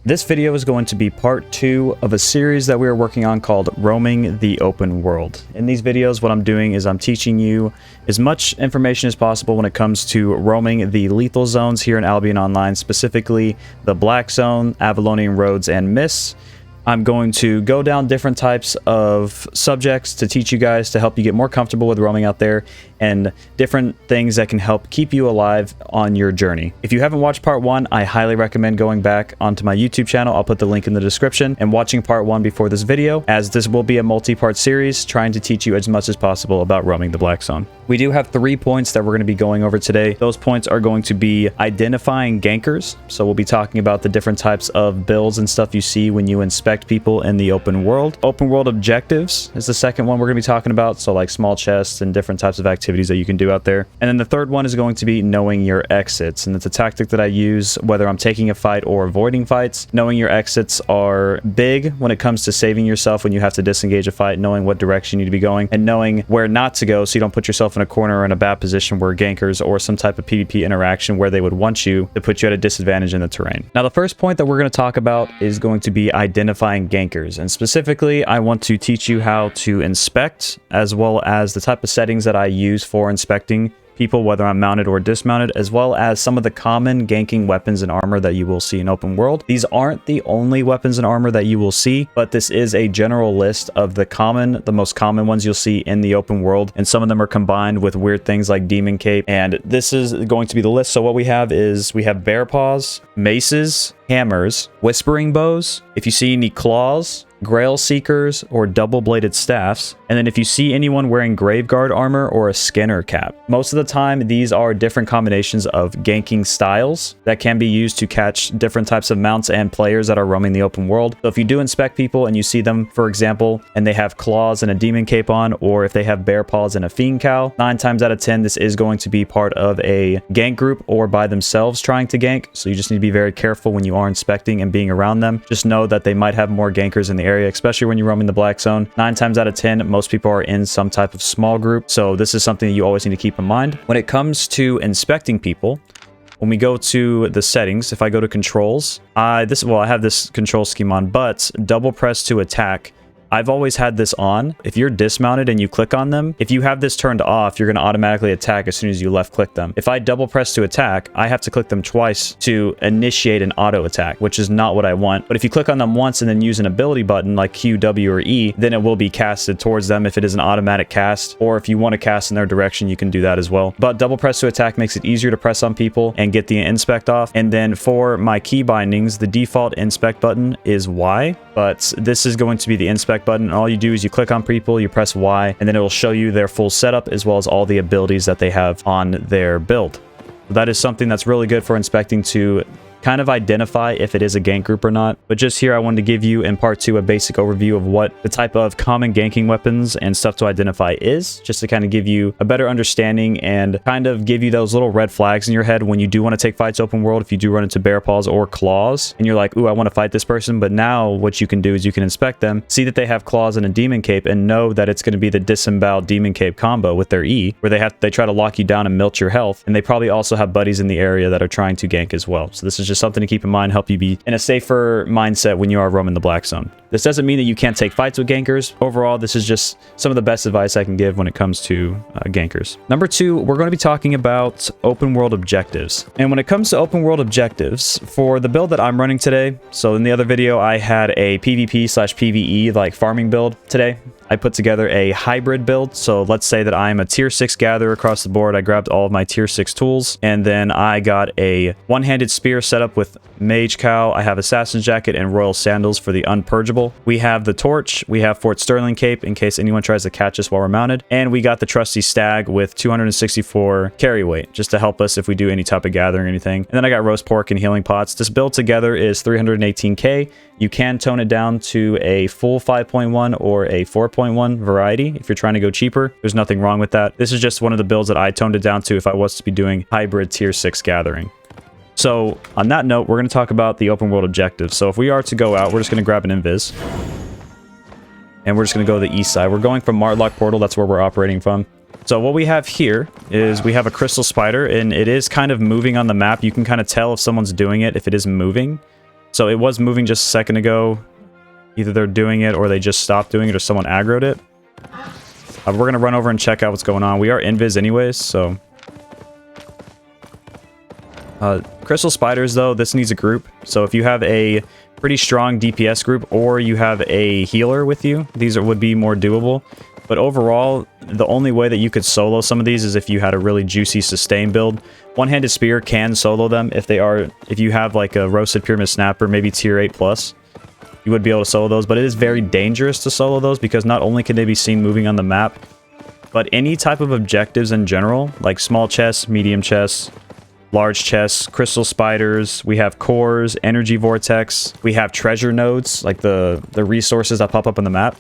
This video is going to be part 2 of a series that we are working on called Roaming the Open World. In these videos, what I'm doing is I'm teaching you as much information as possible when it comes to roaming the lethal zones here in Albion Online, specifically the Black Zone, Avalonian Roads, and Mists. I'm going to go down different types of subjects to teach you guys to help you get more comfortable with roaming out there and different things that can help keep you alive on your journey. If you haven't watched part 1, I highly recommend going back onto my YouTube channel. I'll put the link in the description and watching part 1 before this video, as this will be a multi-part series trying to teach you as much as possible about roaming the Black Zone. We do have 3 points that we're going to be going over today. Those points are going to be identifying gankers. So we'll be talking about the different types of builds and stuff you see when you inspect people in the open world. Open world objectives is the second one we're going to be talking about. So like small chests and different types of activities that you can do out there. And then the third one is going to be knowing your exits. And it's a tactic that I use whether I'm taking a fight or avoiding fights. Knowing your exits are big when it comes to saving yourself when you have to disengage a fight, knowing what direction you need to be going and knowing where not to go so you don't put yourself in a corner or in a bad position where gankers or some type of PvP interaction where they would want you to put you at a disadvantage in the terrain. Now, the first point that we're going to talk about is going to be identifying gankers. And specifically, I want to teach you how to inspect as well as the type of settings that I use for inspecting people, whether I'm mounted or dismounted, as well as some of the common ganking weapons and armor that you will see in open world. These aren't the only weapons and armor that you will see, but this is a general list of the most common ones you'll see in the open world, and some of them are combined with weird things like demon cape, and this is going to be the list. So what we have is we have bear paws, maces, hammers, whispering bows, if you see any claws, grail seekers, or double-bladed staffs, and then if you see anyone wearing graveguard armor or a skinner cap. Most of the time, these are different combinations of ganking styles that can be used to catch different types of mounts and players that are roaming the open world. So if you do inspect people and you see them, for example, and they have claws and a demon cape on, or if they have bear paws and a fiend cowl, 9 times out of 10, this is going to be part of a gank group or by themselves trying to gank. So you just need to be very careful when you are inspecting and being around them. Just know that they might have more gankers in the area, especially when you're roaming the Black Zone. 9 times out of 10, most people are in some type of small group. So this is something that you always need to keep in mind. When it comes to inspecting people, when we go to the settings, if I go to controls, I have this control scheme on, but double press to attack. I've always had this on. If you're dismounted and you click on them, if you have this turned off, you're going to automatically attack as soon as you left click them. If I double press to attack, I have to click them twice to initiate an auto attack, which is not what I want. But if you click on them once and then use an ability button like Q, W, or E, then it will be casted towards them if it is an automatic cast, or if you want to cast in their direction, you can do that as well. But double press to attack makes it easier to press on people and get the inspect off. And then for my key bindings, the default inspect button is Y, but this is going to be the inspect button. All you do is you click on people, you press Y, and then it will show you their full setup as well as all the abilities that they have on their build. That is something that's really good for inspecting to kind of identify if it is a gank group or not. But just here, I wanted to give you in part 2 a basic overview of what the type of common ganking weapons and stuff to identify is, just to kind of give you a better understanding and kind of give you those little red flags in your head when you do want to take fights open world. If you do run into bear paws or claws and you're like, ooh, I want to fight this person, but now what you can do is you can inspect them, see that they have claws and a demon cape, and know that it's going to be the disemboweled demon cape combo with their E, where they try to lock you down and melt your health, and they probably also have buddies in the area that are trying to gank as well. So this is just something to keep in mind, help you be in a safer mindset when you are roaming the Black Zone. This doesn't mean that you can't take fights with gankers. Overall, this is just some of the best advice I can give when it comes to gankers. Number 2, we're going to be talking about open world objectives. And when it comes to open world objectives, for the build that I'm running today, so in the other video, I had a PvP/PvE like farming build. Today, I put together a hybrid build. So let's say that I'm a tier 6 gatherer across the board. I grabbed all of my tier 6 tools, and then I got a one-handed spear set up with mage cowl. I have assassin's jacket and royal sandals for the unpurgeable. We have the torch. We have Fort Sterling cape in case anyone tries to catch us while we're mounted. And we got the trusty stag with 264 carry weight, just to help us if we do any type of gathering or anything. And then I got roast pork and healing pots. This build together is 318k. You can tone it down to a full 5.1 or a 4.1 variety if you're trying to go cheaper. There's nothing wrong with that. This is just one of the builds that I toned it down to if I was to be doing hybrid tier 6 gathering. So on that note, we're going to talk about the open world objectives. So if we are to go out, we're just going to grab an invis. And we're just going to go to the east side. We're going from Martlock Portal. That's where we're operating from. So what we have here is we have a crystal spider, and it is kind of moving on the map. You can kind of tell if someone's doing it if it is moving. So it was moving just a second ago. Either they're doing it or they just stopped doing it or someone aggroed it. We're going to run over and check out what's going on. We are invis anyways, so... crystal spiders, though, this needs a group. So if you have a pretty strong DPS group or you have a healer with you, these would be more doable. But overall, the only way that you could solo some of these is if you had a really juicy sustain build. One-handed spear can solo them if you have like a roasted pyramid snapper, maybe tier 8+. You would be able to solo those, but it is very dangerous to solo those because not only can they be seen moving on the map, but any type of objectives in general, like small chests, medium chests, large chests, crystal spiders, we have cores, energy vortex, we have treasure nodes, like the resources that pop up on the map.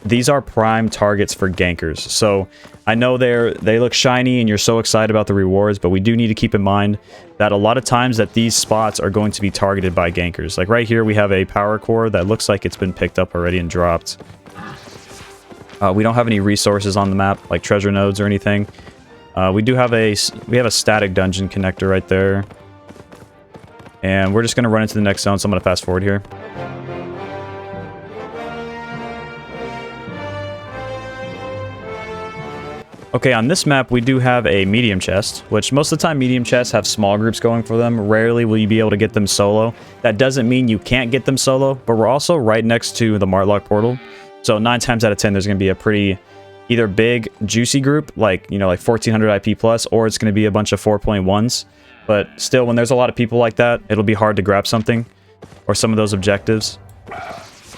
These are prime targets for gankers. So I know they look shiny and you're so excited about the rewards, but we do need to keep in mind that a lot of times that these spots are going to be targeted by gankers. Like right here, we have a power core that looks like it's been picked up already and dropped. We don't have any resources on the map, like treasure nodes or anything. We have a static dungeon connector right there. And we're just going to run into the next zone, so I'm going to fast forward here. Okay, on this map, we do have a medium chest, which most of the time medium chests have small groups going for them. Rarely will you be able to get them solo. That doesn't mean you can't get them solo, but we're also right next to the Martlock portal. So 9 times out of 10, there's going to be a pretty either big, juicy group, like, you know, like 1400 IP plus, or it's going to be a bunch of 4.1s. But still, when there's a lot of people like that, it'll be hard to grab something or some of those objectives.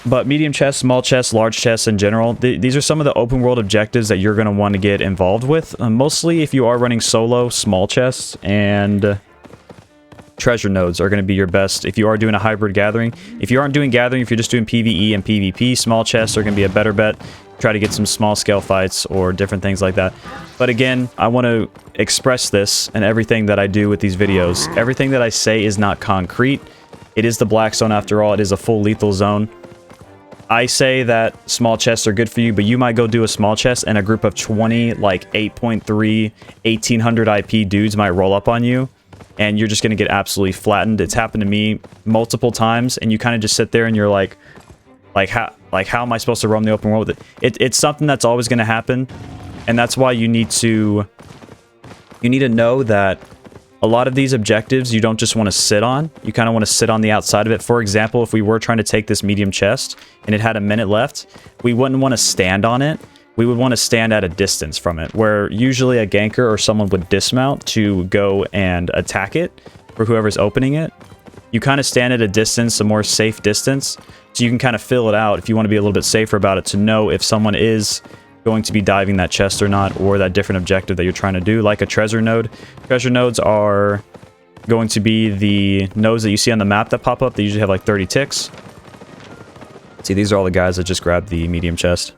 But medium chests, small chests, large chests in general, these are some of the open world objectives that you're going to want to get involved with. Mostly if you are running solo, small chests and treasure nodes are going to be your best if you are doing a hybrid gathering. If you aren't doing gathering, if you're just doing PvE and PvP, small chests are going to be a better bet. Try to get some small scale fights or different things like that. But again, I want to express this in everything that I do with these videos. Everything that I say is not concrete. It is the black zone after all. It is a full lethal zone. I say that small chests are good for you, but you might go do a small chest and a group of 20, like 8.3, 1800 IP dudes might roll up on you, and you're just going to get absolutely flattened. It's happened to me multiple times, and you kind of just sit there and you're like how am I supposed to roam the open world with it? It's something that's always going to happen, and that's why you need to know that a lot of these objectives you don't just want to sit on. You kind of want to sit on the outside of it. For example, if we were trying to take this medium chest and it had a minute left, we wouldn't want to stand on it. We would want to stand at a distance from it, where usually a ganker or someone would dismount to go and attack it for whoever's opening it. You kind of stand at a distance, a more safe distance, so you can kind of fill it out if you want to be a little bit safer about it, to know if someone is going to be diving that chest or not, or that different objective that you're trying to do, like a treasure node. Treasure nodes are going to be the nodes that you see on the map that pop up. They usually have like 30 ticks. See, these are all the guys that just grabbed the medium chest.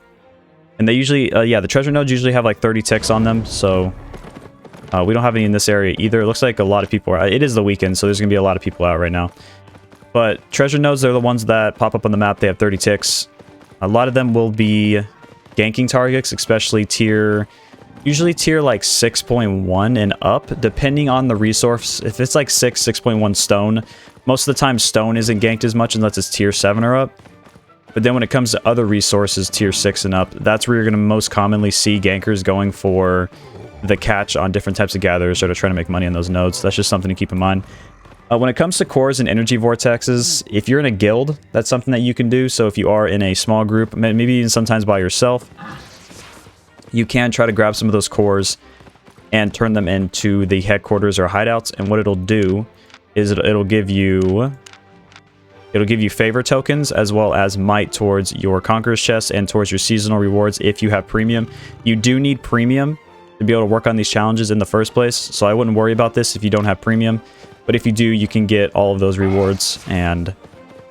And they usually, yeah, the treasure nodes usually have like 30 ticks on them, so we don't have any in this area either. It looks like a lot of people are... It is the weekend, so there's going to be a lot of people out right now. But treasure nodes, they're the ones that pop up on the map. They have 30 ticks. A lot of them will be ganking targets, especially usually tier like 6.1 and up, depending on the resource. If it's like 6.1 stone, most of the time stone isn't ganked as much unless it's tier 7 or up. But then when it comes to other resources, tier 6 and up, that's where you're going to most commonly see gankers going for the catch on different types of gatherers that are trying to make money on those nodes. That's just something to keep in mind. When it comes to cores and energy vortexes, if you're in a guild, that's something that you can do. So if you are in a small group, maybe even sometimes by yourself, you can try to grab some of those cores and turn them into the headquarters or hideouts. And what it'll do is it'll give you favor tokens as well as might towards your Conqueror's chest and towards your seasonal rewards if you have premium. You do need premium to be able to work on these challenges in the first place, so I wouldn't worry about this if you don't have premium. But if you do, you can get all of those rewards, and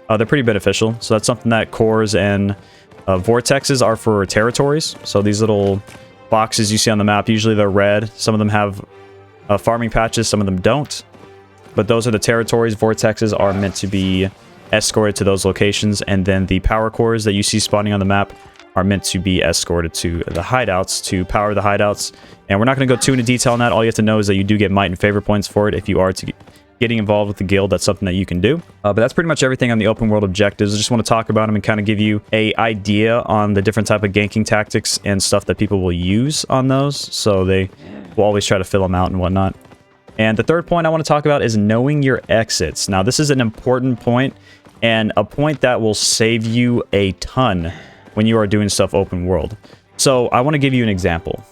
they're pretty beneficial. So that's something that cores and vortexes are for territories. So these little boxes you see on the map, usually they're red. Some of them have farming patches, some of them don't. But those are the territories. Vortexes are meant to be escorted to those locations, and then the power cores that you see spawning on the map are meant to be escorted to the hideouts to power the hideouts. And we're not going to go too into detail on that. All you have to know is that you do get might and favor points for it if you are to getting involved with the guild, that's something that you can do. But that's pretty much everything on the open world objectives. I just want to talk about them and kind of give you a idea on the different type of ganking tactics and stuff that people will use on those. So they will always try to fill them out and whatnot. And the third point I want to talk about is knowing your exits. Now, this is an important point and a point that will save you a ton when you are doing stuff open world. So I want to give you an example.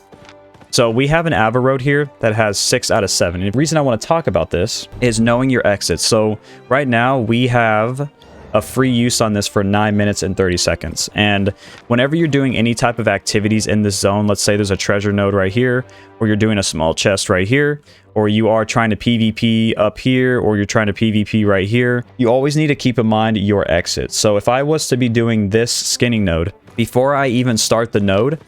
So we have an Ava road here that has 6 out of 7. And the reason I want to talk about this is knowing your exits. So right now we have a free use on this for 9 minutes and 30 seconds. And whenever you're doing any type of activities in this zone, let's say there's a treasure node right here, or you're doing a small chest right here, or you are trying to PvP up here, or you're trying to PvP right here, you always need to keep in mind your exits. So if I was to be doing this skinning node, before I even start the node,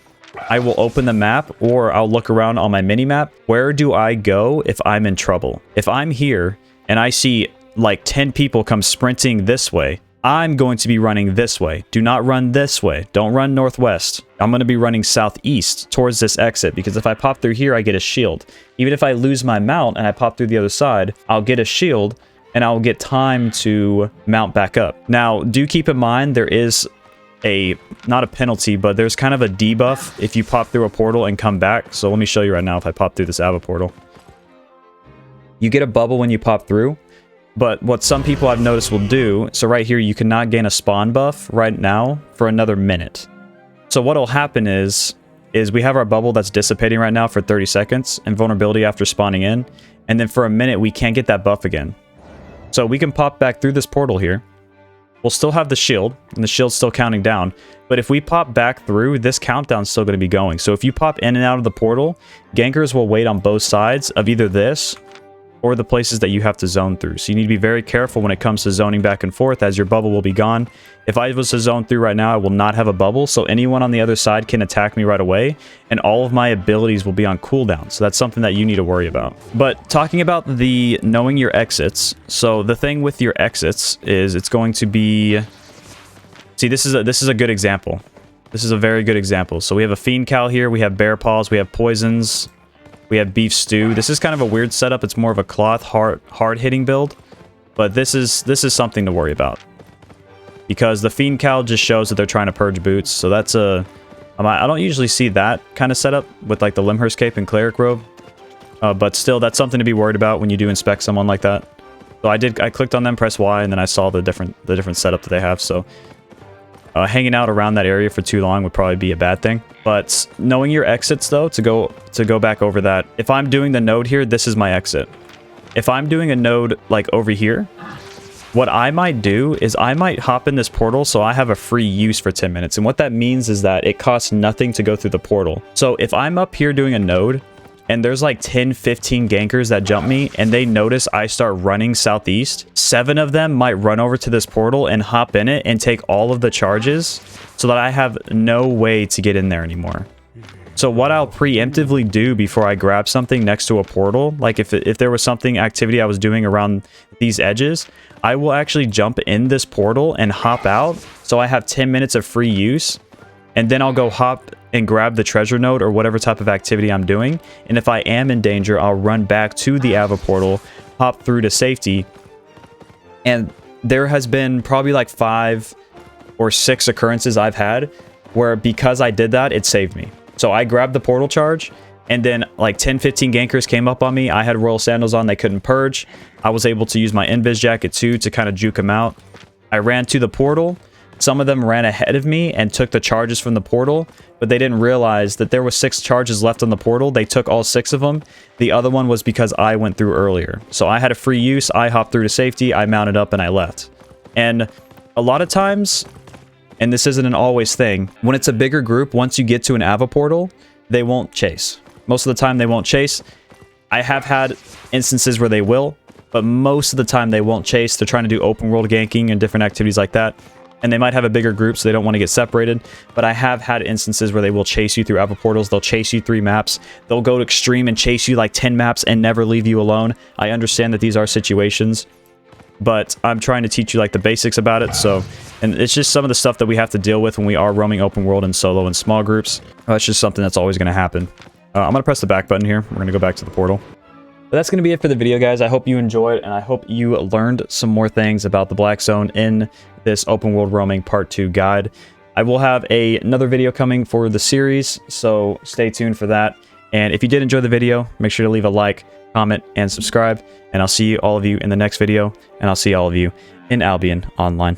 I will open the map or I'll look around on my mini map. Where do I go if I'm in trouble? If I'm here and I see like 10 people come sprinting this way, I'm going to be running this way. Do not run this way. Don't run northwest. I'm going to be running southeast towards this exit, because if I pop through here, I get a shield. Even if I lose my mount and I pop through the other side, I'll get a shield and I'll get time to mount back up. Now, do keep in mind there is not a penalty, but there's kind of a debuff if you pop through a portal and come back. So let me show you right now. If I pop through this Ava portal, you get a bubble when you pop through. But what some people I've noticed will do, so right here, you cannot gain a spawn buff right now for another minute. So what'll happen is we have our bubble that's dissipating right now for 30 seconds and vulnerability after spawning in. And then for a minute, we can't get that buff again. So we can pop back through this portal here. We'll still have the shield, and the shield's still counting down. But if we pop back through, this countdown's still going to be going. So if you pop in and out of the portal, gankers will wait on both sides of either this or the places that you have to zone through. So you need to be very careful when it comes to zoning back and forth, as your bubble will be gone. If I was to zone through right now, I will not have a bubble, so anyone on the other side can attack me right away, and all of my abilities will be on cooldown. So that's something that you need to worry about. But talking about the knowing your exits, so the thing with your exits is it's going to be... See, this is a good example. This is a very good example. So we have a Fiend Cow here, we have Bear Paws, we have Poisons, we have Beef Stew. This is kind of a weird setup. It's more of a cloth hard-hitting build, but this is something to worry about, because the Fiend Cow just shows that they're trying to purge boots. So that's a... I don't usually see that kind of setup with like the Limhurst Cape and Cleric Robe, but still, that's something to be worried about when you do inspect someone like that. So I clicked on them, press Y, and then I saw the different setup that they have. So hanging out around that area for too long would probably be a bad thing. But knowing your exits, though, to go back over that, if I'm doing the node here, this is my exit. If I'm doing a node like over here, what I might do is I might hop in this portal so I have a free use for 10 minutes. And what that means is that it costs nothing to go through the portal. So if I'm up here doing a node and there's like 10, 15 gankers that jump me and they notice I start running southeast, 7 of them might run over to this portal and hop in it and take all of the charges so that I have no way to get in there anymore. So what I'll preemptively do before I grab something next to a portal, like if there was something activity I was doing around these edges, I will actually jump in this portal and hop out so I have 10 minutes of free use, and then I'll go hop and grab the treasure node or whatever type of activity I'm doing. And if I am in danger, I'll run back to the Ava portal, hop through to safety. And there has been probably like 5 or 6 occurrences I've had where, because I did that, it saved me. So I grabbed the portal charge, and then like 10, 15 gankers came up on me. I had royal sandals on, they couldn't purge. I was able to use my invis jacket too to kind of juke them out. I ran to the portal. Some of them ran ahead of me and took the charges from the portal, but they didn't realize that there was 6 charges left on the portal. They took all 6 of them. The other one was because I went through earlier. So I had a free use. I hopped through to safety. I mounted up and I left. And a lot of times, and this isn't an always thing, when it's a bigger group, once you get to an Ava portal, they won't chase. Most of the time they won't chase. I have had instances where they will, but most of the time they won't chase. They're trying to do open world ganking and different activities like that. And they might have a bigger group, so they don't want to get separated. But I have had instances where they will chase you through Ava portals. They'll chase you 3 maps. They'll go to extreme and chase you like 10 maps and never leave you alone. I understand that these are situations, but I'm trying to teach you like the basics about it. So, and it's just some of the stuff that we have to deal with when we are roaming open world and solo and small groups. That's just something that's always going to happen. I'm going to press the back button here. We're going to go back to the portal. But that's going to be it for the video, guys. I hope you enjoyed, and I hope you learned some more things about the Black Zone in this open world roaming part 2 guide. I will have another video coming for the series, so stay tuned for that. And if you did enjoy the video, make sure to leave a like, comment, and subscribe. And I'll see all of you in the next video, and I'll see all of you in Albion Online.